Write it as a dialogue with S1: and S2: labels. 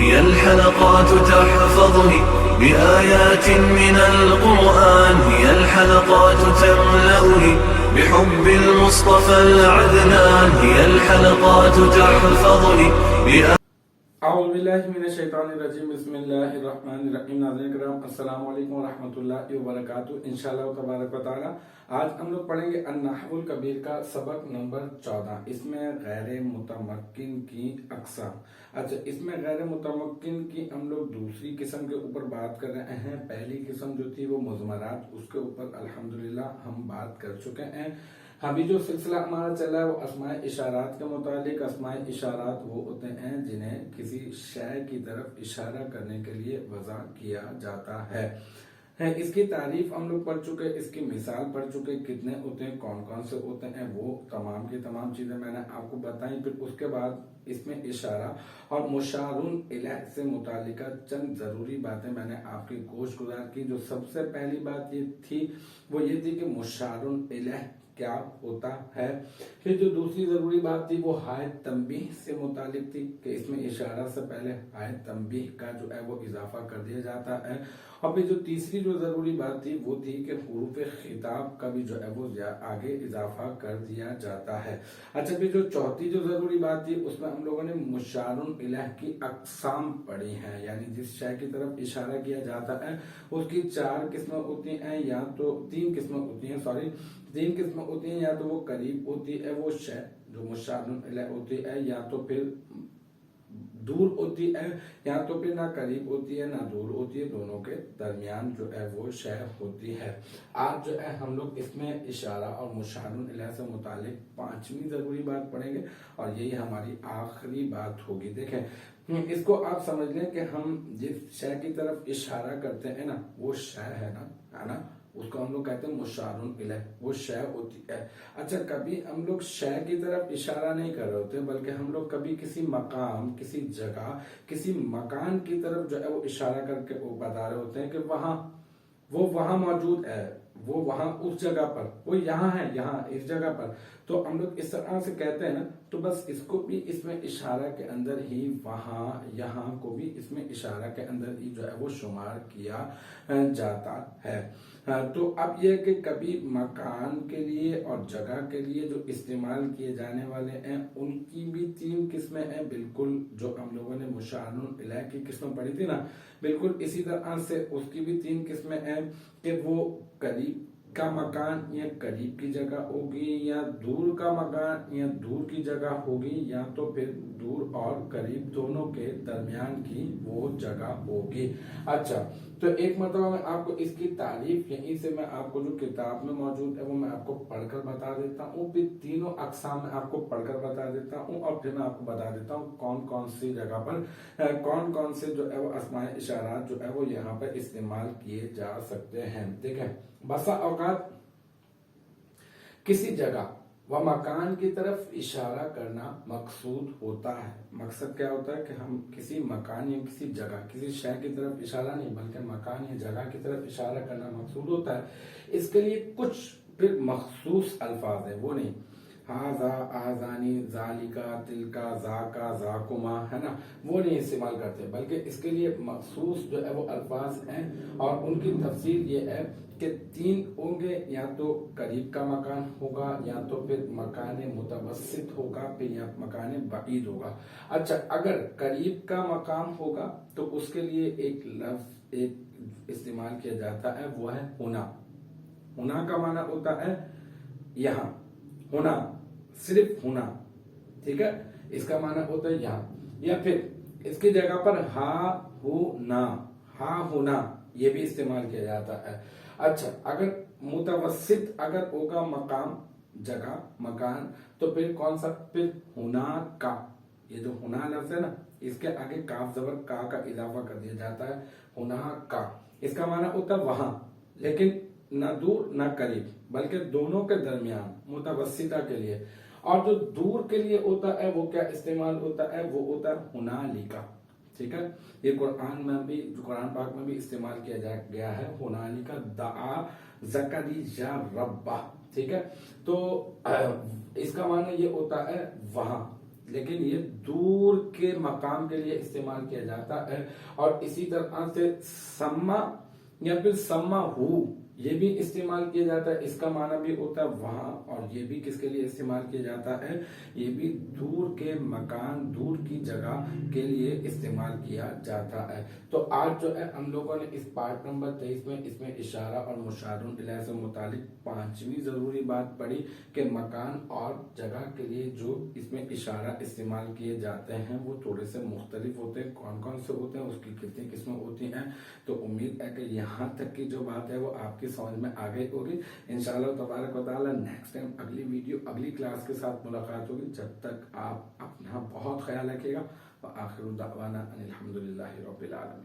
S1: هي الحلقات تحفظني بآيات من القرآن، هي الحلقات تملأني بحب المصطفى العدنان، هي الحلقات تحفظني
S2: اعوذ باللہ من الشیطان الرجیم، بسم اللہ الرحمن الرحیم۔ ناظرین کرام، السلام علیکم ورحمۃ اللہ وبرکاتہ۔ انشاءاللہ تبارک و تعالی آج ہم لوگ پڑھیں گے النحو الکبیر کا سبق نمبر 14۔ اس میں غیر متمکن کی اقسام۔ اچھا، اس میں غیر متمکن کی ہم لوگ دوسری قسم کے اوپر بات کر رہے ہیں۔ پہلی قسم جو تھی وہ مضمرات، اس کے اوپر الحمدللہ ہم بات کر چکے ہیں۔ ابھی جو سلسلہ ہمارا چل رہا ہے وہ اسماء اشارات کے متعلق۔ اسماء اشارات وہ ہوتے ہیں جنہیں کسی شے کی طرف اشارہ کرنے کے لیے وضع کیا جاتا ہے۔ اس کی تعریف ہم لوگ پڑھ چکے، اس کی مثال پڑھ چکے، کتنے ہوتے ہیں، کون کون سے ہوتے ہیں، وہ تمام کی تمام چیزیں میں نے آپ کو بتائیں۔ پھر اس کے بعد اس میں اشارہ اور مشار الیہ سے متعلقہ چند ضروری باتیں میں نے آپ کی گوش گزار کی۔ جو سب سے پہلی بات یہ تھی وہ یہ تھی کہ مشار الیہ کیا ہوتا ہے۔ پھر جو دوسری ضروری بات تھی وہ حائط تنبیہ سے متعلق تھی کہ اس میں اشارہ سے پہلے حائط تنبیہ کا جو ہے وہ اضافہ کر دیا جاتا ہے۔ اور پھر جو تیسری جو ضروری بات تھی وہ تھی کہ حروف خطاب کا بھی جو ہے وہ آگے اضافہ کر دیا جاتا ہے۔ اچھا، پھر جو چوتھی جو ضروری بات تھی اس میں ہم لوگوں نے مشار الیہ کی اقسام پڑھی ہیں، یعنی جس شے کی طرف اشارہ کیا جاتا ہے اس کی چار قسمیں ہوتی ہیں، یا تو تین قسمیں ہوتی ہیں، یا تو وہ قریب ہوتی ہے وہ شے جو مشار الیہ ہوتی ہے، یا تو پھر دور ہوتی ہے، یا تو پھر نہ قریب ہوتی ہے نہ دور ہوتی ہے، دونوں کے درمیان جو ہے وہ شے ہوتی ہے۔ آج جو ہے ہم لوگ اس میں اشارہ اور مشار الیہ سے متعلق پانچویں ضروری بات پڑھیں گے اور یہی ہماری آخری بات ہوگی۔ دیکھیں، اس کو آپ سمجھ لیں کہ ہم جس شے کی طرف اشارہ کرتے ہیں نا وہ شے ہے نا، اس کو ہم لوگ کہتے ہیں مشار الیہ، وہ شے ہوتی ہے۔ اچھا، کبھی ہم لوگ شے کی طرف اشارہ نہیں کر رہے ہوتے بلکہ ہم لوگ کبھی کسی مقام، کسی جگہ، کسی مکان کی طرف جو ہے وہ اشارہ کر کے وہ بتا رہے ہوتے ہیں کہ وہ وہاں موجود ہے، وہ وہاں اس جگہ پر، وہ یہاں ہے، یہاں اس جگہ پر۔ تو ہم لوگ اس طرح سے کہتے ہیں نا، تو بس اس کو بھی اس میں اشارہ کے اندر ہی وہاں، یہاں کو بھی اس میں اشارہ کے اندر ہی جو ہے وہ شمار کیا جاتا ہے۔ تو اب یہ کہ کبھی مکان کے لیے اور جگہ کے لیے جو استعمال کیے جانے والے ہیں ان کی بھی تین قسمیں ہیں، بالکل جو ہم لوگوں نے مشار الیہ کی قسمیں پڑھی تھی نا، بالکل اسی طرح سے اس کی بھی تین قسمیں ہیں کہ وہ قریب کا مکان یا قریب کی جگہ ہوگی، یا دور کا مکان یا دور کی جگہ ہوگی، یا تو پھر دور اور قریب دونوں کے درمیان کی وہ جگہ ہوگی۔ اچھا، تو ایک مرتبہ میں آپ کو اس کی تعریف یہیں سے میں آپ کو جو کتاب میں موجود ہے وہ میں آپ کو پڑھ کر بتا دیتا ہوں، پھر تینوں اقسام میں آپ کو پڑھ کر بتا دیتا ہوں، اور پھر میں آپ کو بتا دیتا ہوں کون کون سی جگہ پر کون کون سے جو ہے وہ اسماء اشارات جو ہے وہ یہاں پر استعمال کیے جا سکتے ہیں۔ دیکھیں، بسا اوقات کسی جگہ و مکان کی طرف اشارہ کرنا مقصود ہوتا ہے۔ مقصد کیا ہوتا ہے کہ ہم کسی مکان یا کسی جگہ، کسی شے کی طرف اشارہ نہیں بلکہ مکان یا جگہ کی طرف اشارہ کرنا مقصود ہوتا ہے۔ اس کے لیے کچھ پھر مخصوص الفاظ ہیں، وہ نہیں ہاذا، آذانی، ذالکا، تلکا، ذاکا، ذاکما، ہے نا، وہ نہیں استعمال کرتے، بلکہ اس کے لیے مخصوص جو ہے وہ الفاظ ہیں، اور ان کی تفصیل یہ ہے کہ تین ہوں گے، یا تو قریب کا مکان ہوگا، یا تو پھر مکان متوسط ہوگا، پھر یا مکان بعید ہوگا۔ اچھا، اگر قریب کا مقام ہوگا تو اس کے لیے ایک لفظ استعمال کیا جاتا ہے، وہ ہے ہونا۔ ہونا کا معنی ہوتا ہے یہاں، ہونا، صرف ہونا، ٹھیک ہے، اس کا معنی ہوتا ہے یہاں، یا پھر اس کی جگہ پر ہا ہونا، یہ بھی استعمال کیا جاتا ہے۔ اچھا، اگر متوسط اگر ہوگا مقام، جگہ، مکان، تو پھر کون سا، پھر ہونا کا، یہ جو ہونا لفظ ہے نا اس کے آگے کاف زبر کا اضافہ کر دیا جاتا ہے، ہونا کا، اس کا معنی ہوتا ہے وہاں، لیکن نہ دور نہ قریب بلکہ دونوں کے درمیان، متوسطہ کے لیے۔ اور جو دور کے لیے ہوتا ہے وہ کیا استعمال ہوتا ہے، وہ ہوتا ہے ہنالکا، ٹھیک ہے، یہ قرآن میں بھی، قرآن پاک میں بھی استعمال کیا گیا ہے، ہنالکا دعا زکریا ربہ، ٹھیک ہے۔ تو اس کا معنی یہ ہوتا ہے وہاں، لیکن یہ دور کے مقام کے لیے استعمال کیا جاتا ہے. اور اسی طرح سے سما یا پھر سما ہو یہ بھی استعمال کیا جاتا ہے. اس کا معنی بھی ہوتا ہے وہاں، اور یہ بھی کس کے لیے استعمال کیا جاتا ہے؟ یہ بھی دور کے مکان، دور کی جگہ کے لیے استعمال کیا جاتا ہے. تو آج جو ہے ہم لوگوں نے اس پارٹ نمبر 23 میں اس میں اشارہ اور مشار الیہ سے متعلق 5ویں ضروری بات پڑھی کہ مکان اور جگہ کے لیے جو اس میں اشارہ استعمال کیے جاتے ہیں وہ تھوڑے سے مختلف ہوتے ہیں. کون کون سے ہوتے ہیں، اس کی کتنی قسمیں ہوتی ہیں. تو امید ہے کہ یہاں تک کی جو بات ہے وہ آپ کی سمجھ میں آ گئی ہوگی. انشاءاللہ تبارک و تعالی نیکسٹ ٹائم اگلی ویڈیو اگلی کلاس کے ساتھ ملاقات ہوگی. جب تک آپ اپنا بہت خیال رکھیے گا. وآخر دعوانا ان الحمدللہ رب العالمین.